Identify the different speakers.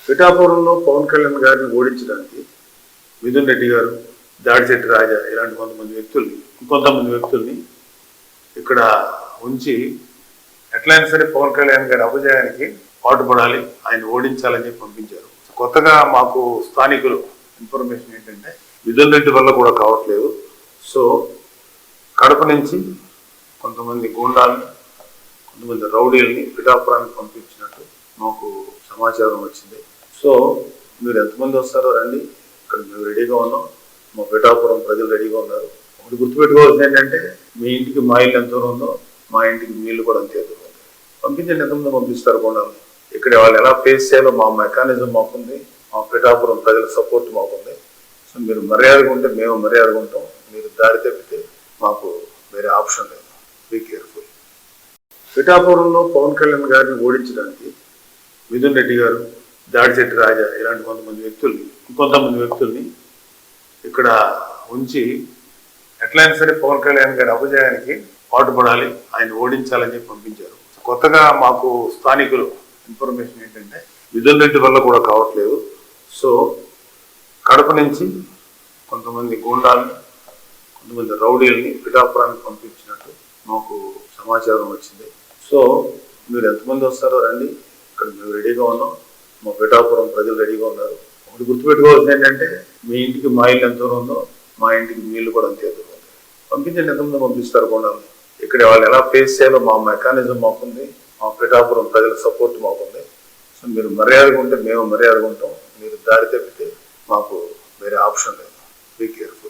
Speaker 1: పిఠాపురంలో పవన్ కళ్యాణ్ గారిని ఓడించడానికి మిథున్ రెడ్డి గారు, దాడిశెట్టి రాజా ఇలాంటి కొంతమంది వ్యక్తుల్ని ఇక్కడ ఉంచి ఎట్లయినా సరే పవన్ కళ్యాణ్ గారి అపజయానికి పాటుపడాలి, ఆయన ఓడించాలని చెప్పి పంపించారు. కొత్తగా మాకు స్థానికులు ఇన్ఫర్మేషన్ ఏంటంటే మిథున్ రెడ్డి వల్ల కూడా కావట్లేదు. సో కడప నుంచి కొంతమంది గూండాలని, కొంతమంది రౌడీల్ని పిఠాపురానికి పంపించినట్టు మాకు సమాచారం వచ్చింది. సో మీరు ఎంతమంది వస్తారో రండి, ఇక్కడ మేము రెడీగా ఉన్నాం, మా పిఠాపురం ప్రజలు రెడీగా ఉన్నారు. ఒకటి గుర్తుపెట్టుకోవాల్సింది ఏంటంటే మీ ఇంటికి మా ఇల్లు ఎంత దూరం ఉందో మా ఇంటికి మీ ఇల్లు కూడా అంతే దూరం ఉంది. పంపించండి, ఎంతమంది పంపిస్తారు గూండాలని. ఇక్కడ వాళ్ళు ఎలా ఫేస్ చేయాలో మా మెకానిజం మాకుంది, మా పిఠాపురం ప్రజల సపోర్ట్ మాకుంది. సో మీరు మర్యాదగా ఉంటే మేము మర్యాదగా ఉంటాం, మీరు దారి తప్పితే మాకు వేరే ఆప్షన్ లేదు. Be careful. పిఠాపురంలో పవన్ కళ్యాణ్ గారిని ఓడించడానికి మిథున్ రెడ్డి గారు, దాడిశెట్టి రాజా ఇలాంటి కొంతమంది వ్యక్తుల్ని ఇక్కడ ఉంచి ఎట్లయినా సరే పవన్ కళ్యాణ్ గారి అపజయానికి పాటుపడాలి, ఆయన ఓడించాలని చెప్పి పంపించారు. కొత్తగా మాకు స్థానికులు ఇన్ఫర్మేషన్ ఏంటంటే మిథున్ రెడ్డి వల్ల కూడా కావట్లేదు. సో కడప నుంచి కొంతమంది గూండాలని, కొంతమంది రౌడీల్ని పిఠాపురానికి పంపించినట్టు మాకు సమాచారం వచ్చింది. సో మీరు ఎంతమంది వస్తారో రండి, ఇక్కడ మేము రెడీగా ఉన్నాం, మా పిఠాపురం ప్రజలు రెడీగా ఉన్నారు. ఒకటి గుర్తుపెట్టుకోవాల్సింది ఏంటంటే మీ ఇంటికి మా ఇల్లు ఎంత దూరం ఉందో మా ఇంటికి మీ ఇల్లు కూడా అంతే దూరం ఉంది. పంపించండి, ఎంతమంది పంపిస్తారు గూండాలని. ఇక్కడ వాళ్ళు ఎలా ఫేస్ చేయాలో మా మెకానిజం మాకుంది, మా పిఠాపురం ప్రజల సపోర్ట్ మాకుంది. సో మీరు మర్యాదగా ఉంటే మేము మర్యాదగా ఉంటాం, మీరు దారి తప్పితే మాకు వేరే ఆప్షన్ లేదు. Be careful.